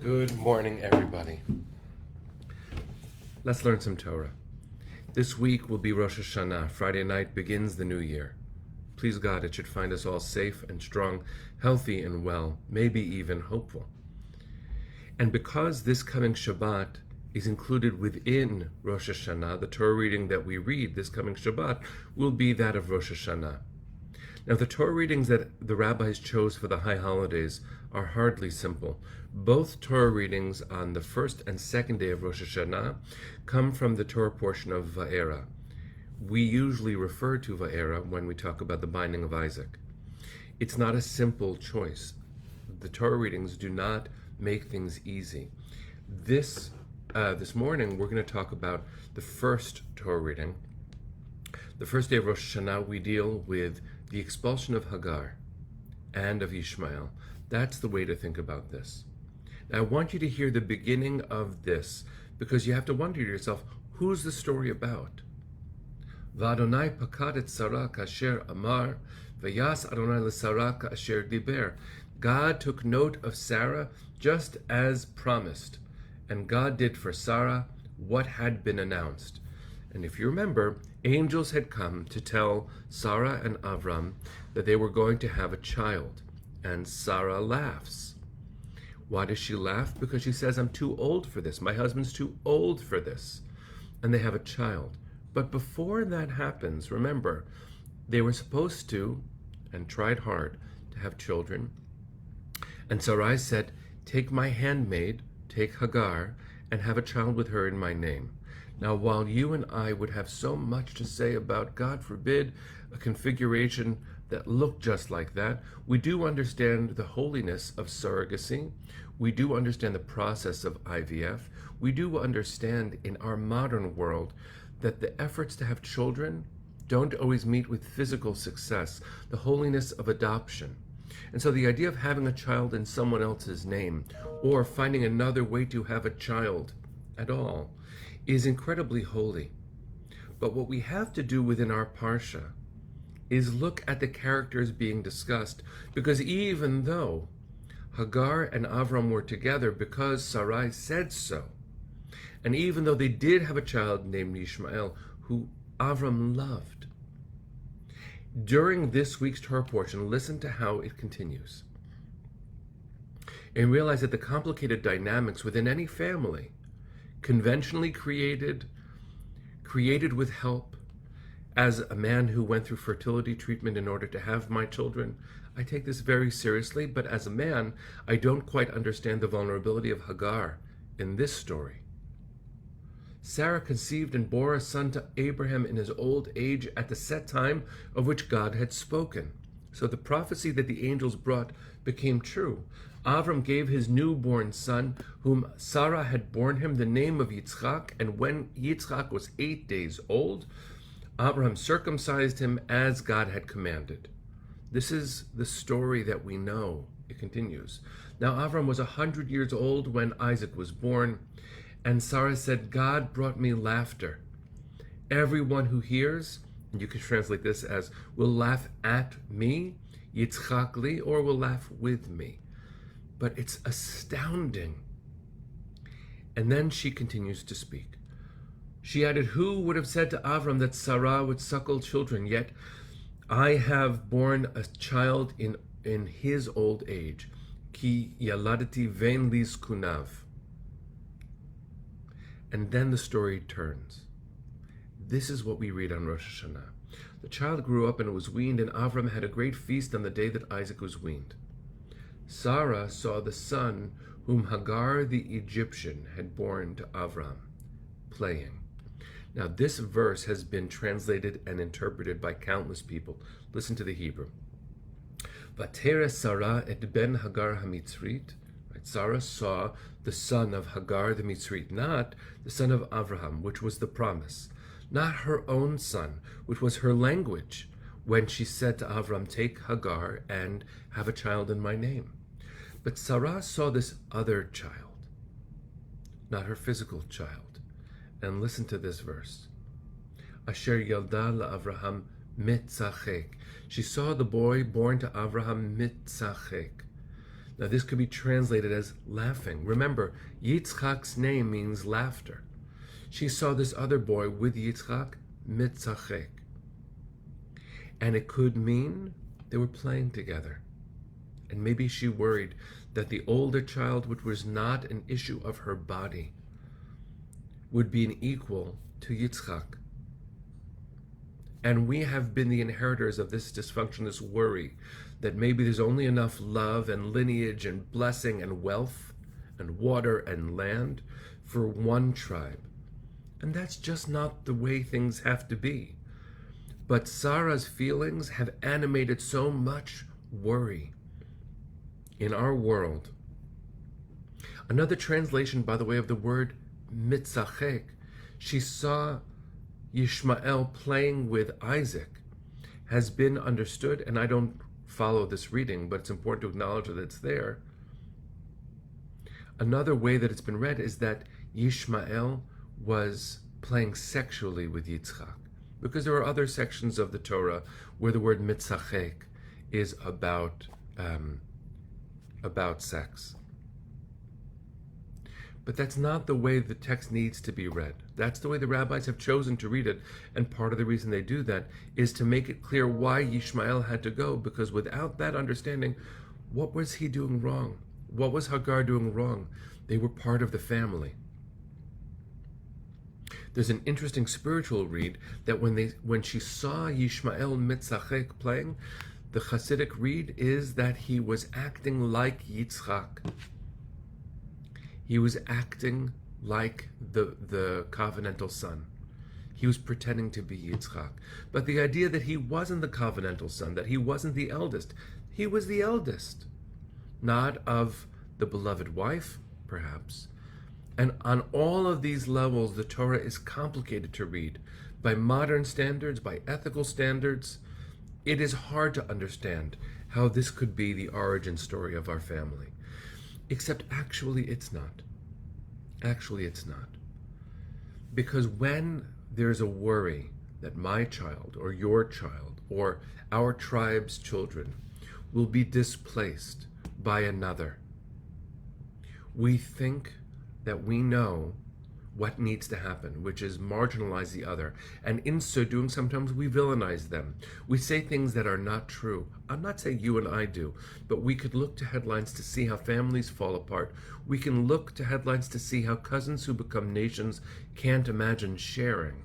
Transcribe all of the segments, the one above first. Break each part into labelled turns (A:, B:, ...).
A: Good morning, everybody. Let's learn some Torah. This week will be Rosh HaShannah. Friday night begins the new year. Please God, it should find us all safe and strong, healthy and well, maybe even hopeful. And because this coming Shabbat is included within Rosh HaShannah, the Torah reading that we read this coming Shabbat will be that of Rosh HaShannah. Now, the Torah readings that the rabbis chose for the high holidays are hardly simple. Both Torah readings on the first and second day of Rosh Hashanah come from the Torah portion of Va'era. We usually refer to Va'era when we talk about the binding of Isaac. It's not a simple choice. The Torah readings do not make things easy. This morning, we're going to talk about the first Torah reading. The first day of Rosh Hashanah, we deal with the expulsion of Hagar and of Ishmael. That's the way to think about this. Now, I want you to hear the beginning of this because you have to wonder to yourself, who's the story about? V'Adonai pakad et Sarah kasher amar, v'yas Adonai l'Sarah kasher diber. God took note of Sarah just as promised, and God did for Sarah what had been announced. And if you remember, angels had come to tell Sarah and Avram that they were going to have a child. And Sarah laughs. Why does she laugh? Because she says, I'm too old for this. My husband's too old for this. And they have a child. But before that happens, remember, they were supposed to, and tried hard, to have children. And Sarai said, take my handmaid, take Hagar, and have a child with her in my name. Now, while you and I would have so much to say about, God forbid, a configuration that looked just like that, we do understand the holiness of surrogacy. We do understand the process of IVF. We do understand in our modern world that the efforts to have children don't always meet with physical success, the holiness of adoption. And so the idea of having a child in someone else's name, or finding another way to have a child at all, is incredibly holy. But what we have to do within our parsha is look at the characters being discussed, because even though Hagar and Avram were together because Sarai said so, and even though they did have a child named Ishmael, who Avram loved, during this week's Torah portion, listen to how it continues. And realize that the complicated dynamics within any family, conventionally created with help, as a man who went through fertility treatment in order to have my children, I take this very seriously, but as a man, I don't quite understand the vulnerability of Hagar in this story. Sarah conceived and bore a son to Abraham in his old age at the set time of which God had spoken. So the prophecy that the angels brought became true. Avram gave his newborn son, whom Sarah had borne him, the name of Yitzchak, and when Yitzchak was 8 days old, Abraham circumcised him as God had commanded. This is the story that we know. It continues. Now Abraham was 100 years old when Isaac was born, and Sarah said, God brought me laughter. Everyone who hears, and you can translate this as, will laugh at me, Yitzchak li, or will laugh with me. But it's astounding. And then she continues to speak. She added, who would have said to Avram that Sarah would suckle children? Yet I have borne a child in his old age. Ki yaladati vein lis kunav. And then the story turns. This is what we read on Rosh Hashanah. The child grew up and was weaned, and Avram had a great feast on the day that Isaac was weaned. Sarah saw the son whom Hagar the Egyptian had borne to Avram, playing. Now, this verse has been translated and interpreted by countless people. Listen to the Hebrew. Vatera Sarah et ben Hagar HaMitzrit. Sarah saw the son of Hagar the Mitzrit, not the son of Abraham, which was the promise, not her own son, which was her language, when she said to Avram, take Hagar and have a child in my name. But Sarah saw this other child, not her physical child. And listen to this verse. Asher yalda la'Avraham mitzachek. She saw the boy born to Avraham mitzachek. Now, this could be translated as laughing. Remember, Yitzchak's name means laughter. She saw this other boy with Yitzchak, mitzachek. And it could mean they were playing together. And maybe she worried that the older child, which was not an issue of her body, would be an equal to Yitzchak. And we have been the inheritors of this dysfunction, this worry, that maybe there's only enough love and lineage and blessing and wealth and water and land for one tribe. And that's just not the way things have to be. But Sarah's feelings have animated so much worry in our world. Another translation, by the way, of the word mitzachek, she saw Ishmael playing with Isaac, has been understood, and I don't follow this reading, but it's important to acknowledge that it's there. Another way that it's been read is that Ishmael was playing sexually with Yitzchak, because there are other sections of the Torah where the word mitzachek is about sex. But that's not the way the text needs to be read. That's the way the rabbis have chosen to read it, and part of the reason they do that is to make it clear why Ishmael had to go, because without that understanding, what was he doing wrong? What was Hagar doing wrong? They were part of the family. There's an interesting spiritual read that when she saw Ishmael mitzachek playing, the Hasidic read is that he was acting like Yitzchak. He was acting like the covenantal son. He was pretending to be Yitzchak. But the idea that he wasn't the covenantal son, that he wasn't the eldest, he was the eldest. Not of the beloved wife, perhaps. And on all of these levels, the Torah is complicated to read. By modern standards, by ethical standards, it is hard to understand how this could be the origin story of our family. Except actually it's not. Actually it's not. Because when there's a worry that my child or your child or our tribe's children will be displaced by another, we think that we know what needs to happen, which is marginalize the other. And in so doing, sometimes we villainize them. We say things that are not true. I'm not saying you and I do, but we could look to headlines to see how families fall apart. We can look to headlines to see how cousins who become nations can't imagine sharing.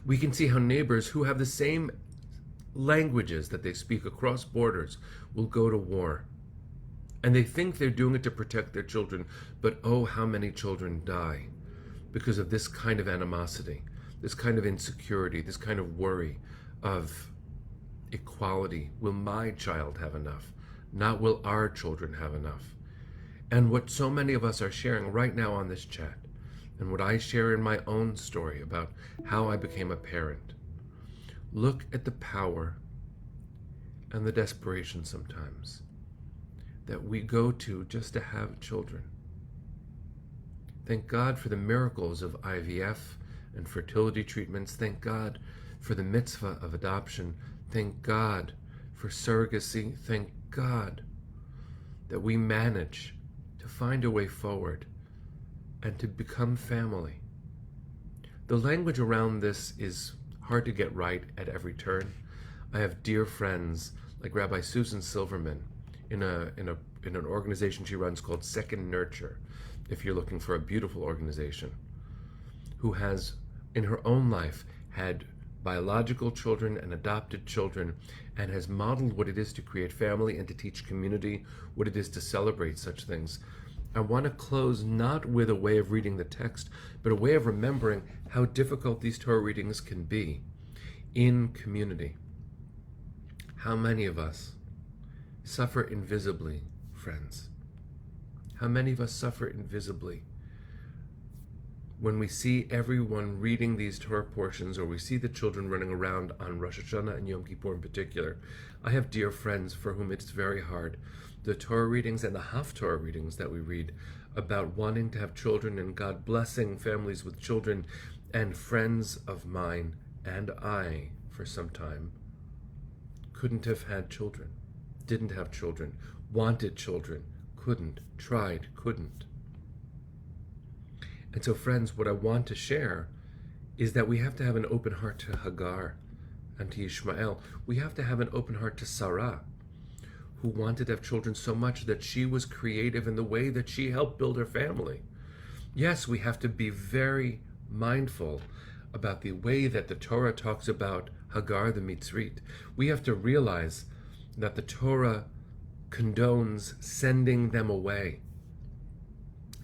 A: We can see how neighbors who have the same languages that they speak across borders will go to war. And they think they're doing it to protect their children, but oh, how many children die because of this kind of animosity, this kind of insecurity, this kind of worry of equality. Will my child have enough? Not will our children have enough? And what so many of us are sharing right now on this chat, and what I share in my own story about how I became a parent, look at the power and the desperation sometimes that we go to just to have children. Thank God for the miracles of IVF and fertility treatments. Thank God for the mitzvah of adoption. Thank God for surrogacy. Thank God that we manage to find a way forward and to become family. The language around this is hard to get right at every turn. I have dear friends like Rabbi Susan Silverman, in an organization she runs called Second Nurture, if you're looking for a beautiful organization, who has in her own life had biological children and adopted children, and has modeled what it is to create family and to teach community, what it is to celebrate such things. I want to close not with a way of reading the text, but a way of remembering how difficult these Torah readings can be in community. How many of us suffer invisibly, friends? How many of us suffer invisibly when we see everyone reading these Torah portions, or we see the children running around on Rosh HaShannah and Yom Kippur in particular? I have dear friends for whom it's very hard. The Torah readings and the Haftorah readings that we read about wanting to have children and God blessing families with children, and friends of mine and I, for some time, couldn't have had children. didn't have children, wanted children, couldn't, tried, couldn't. And so, friends, what I want to share is that we have to have an open heart to Hagar and to Ishmael. We have to have an open heart to Sarah, who wanted to have children so much that she was creative in the way that she helped build her family. Yes, we have to be very mindful about the way that the Torah talks about Hagar the Mitzrit. We have to realize that the Torah condones sending them away.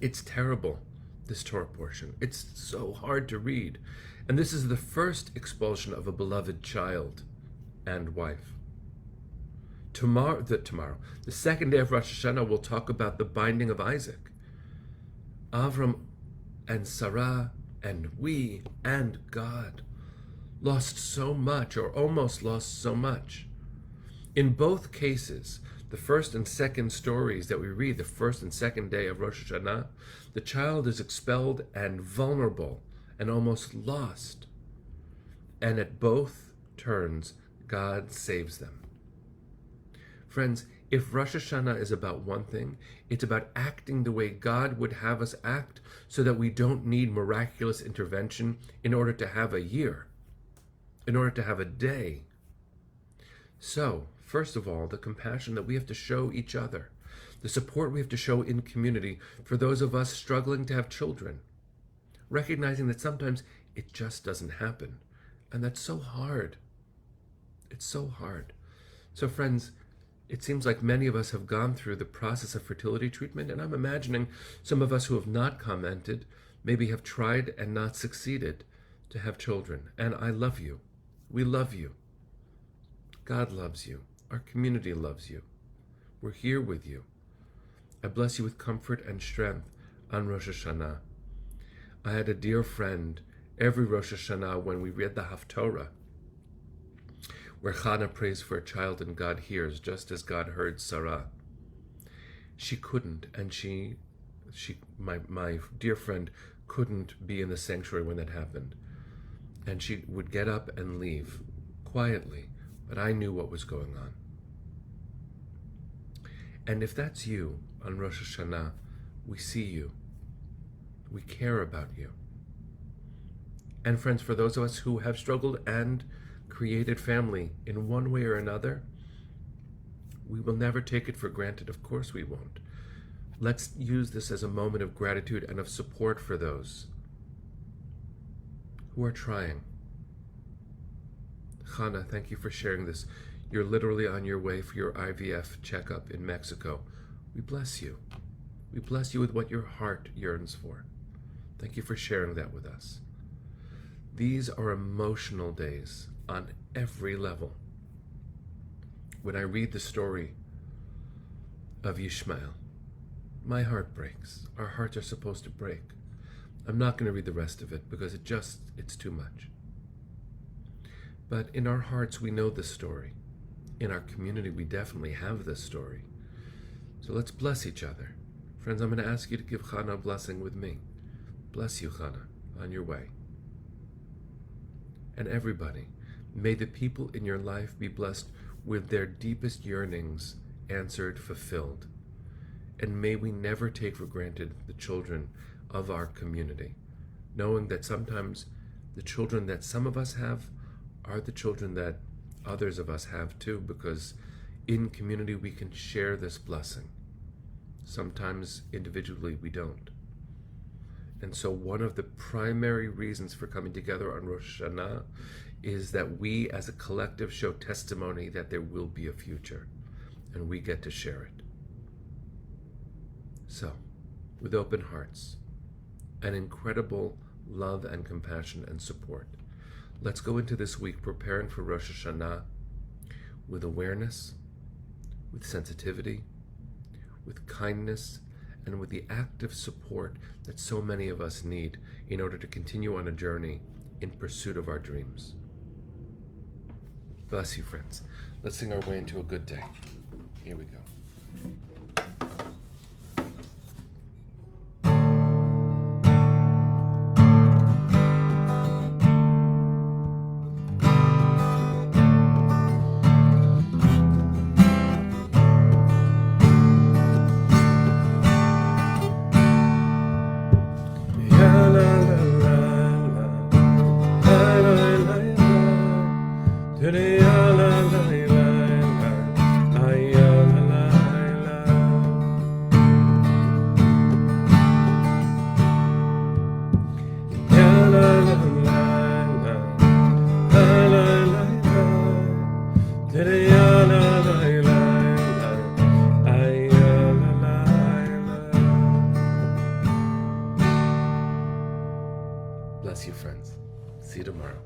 A: It's terrible, this Torah portion. It's so hard to read. And this is the first expulsion of a beloved child and wife. Tomorrow, the second day of Rosh HaShannah, we'll talk about the binding of Isaac. Avram and Sarah and we and God lost so much, or almost lost so much. In both cases, the first and second stories that we read, the first and second day of Rosh HaShannah, the child is expelled and vulnerable and almost lost. And at both turns, God saves them. Friends, if Rosh Hashanah is about one thing, it's about acting the way God would have us act so that we don't need miraculous intervention in order to have a year, in order to have a day. So, first of all, the compassion that we have to show each other, the support we have to show in community for those of us struggling to have children, recognizing that sometimes it just doesn't happen. And that's so hard. It's so hard. So friends, it seems like many of us have gone through the process of fertility treatment, and I'm imagining some of us who have not commented maybe have tried and not succeeded to have children. And I love you. We love you. God loves you. Our community loves you. We're here with you. I bless you with comfort and strength on Rosh Hashanah. I had a dear friend every Rosh Hashanah when we read the Haftorah, where Chana prays for a child and God hears, just as God heard Sarah. She couldn't, and my dear friend couldn't be in the sanctuary when that happened. And she would get up and leave quietly, but I knew what was going on. And if that's you on Rosh Hashanah, we see you. We care about you. And friends, for those of us who have struggled and created family in one way or another, we will never take it for granted. Of course we won't. Let's use this as a moment of gratitude and of support for those who are trying. Chana, thank you for sharing this. You're literally on your way for your IVF checkup in Mexico. We bless you. We bless you with what your heart yearns for. Thank you for sharing that with us. These are emotional days on every level. When I read the story of Ishmael, my heart breaks. Our hearts are supposed to break. I'm not going to read the rest of it because it's too much. But in our hearts, we know this story. In our community, we definitely have this story. So let's bless each other. Friends, I'm going to ask you to give Chana a blessing with me. Bless you, Chana, on your way. And everybody, may the people in your life be blessed with their deepest yearnings answered, fulfilled. And may we never take for granted the children of our community, knowing that sometimes the children that some of us have are the children that others of us have too, because in community we can share this blessing. Sometimes individually we don't. And so one of the primary reasons for coming together on Rosh Hashanah is that we as a collective show testimony that there will be a future, and we get to share it. So, with open hearts, and incredible love and compassion and support, let's go into this week preparing for Rosh Hashanah with awareness, with sensitivity, with kindness, and with the active support that so many of us need in order to continue on a journey in pursuit of our dreams. Bless you, friends. Let's sing our way into a good day. Here we go. Bless you, friends. See you tomorrow.